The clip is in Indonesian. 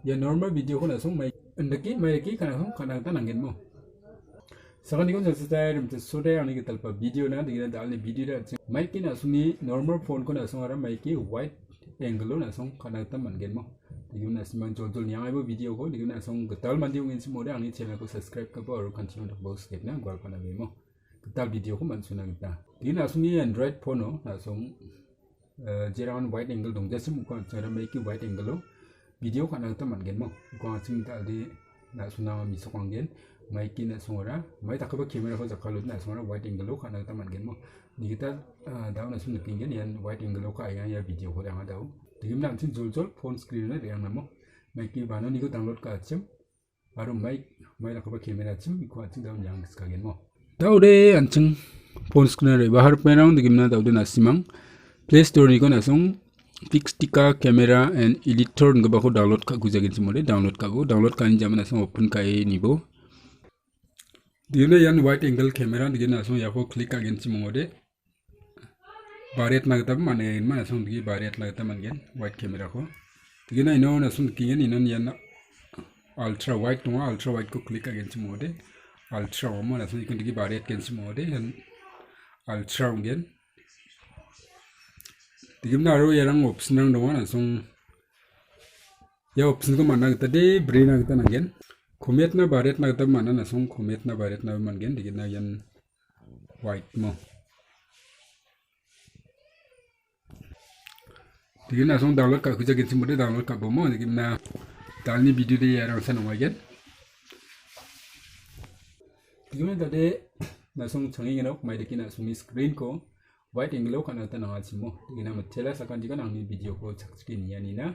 ya normal video ko na song mai ki kana ta nangin mo sakan ikon sa style rum so de ani gital pa video na digina dalne video da mai ki na suni normal phone ko na song ara mai ki wide angle na song kana ta mangen mo digina simang jol jol yang ai video ko digina song gatal mandi ngin simo de ani channel ko subscribe ka ba or continue to box get na gwal pa na mo gatal video ko man suna gita digina suni android phone no na song jerawan wide angle dong jasim ko cara mai ki wide angle lo video kana ta mangen mo ko ching ta di na suna mi sokwangen mai ki na songora mai ta ka camera ko zakalo na songora wide angle lo kana ta mangen mo ni kita daw na sunu kingen yan wide angle lo ka ya video ko yang daw digim na tin jol jol phone screen na yang mo mai ki bano ni ko download ka chim baru mai la ka camera chim ko ching daw yang ska gen mo daw de anching phone screen re bahar pe na digim na daw de na simang Play Store ni ko na song Pixtika camera and editor nga ba ko download ka gujagin simole download ka ni jaman na song open ka ni bo digina yan wide angle camera digina song ya ko click again simode baret na gata mane man song digi baret na gata man gen wide camera ko digina ino na song kingen ino yan ultra wide ko click again simode ultra mo na song ikon digi baret gen simode yan ultra gen digim na ro yarang option nang dong na song ya option ko mana kita de brain na kita nangen komet na baret na kita mana na song komet na baret na mangen digim na yan white mo digim na song download ka kuja gin simode download ka bomo digim na dalni video de yarang san omagen digim na de na song changi ngena mai de kina sumi screen ko white angle kana ta nanga chimo digina matela sakan diga nangni video ko chakchki ni na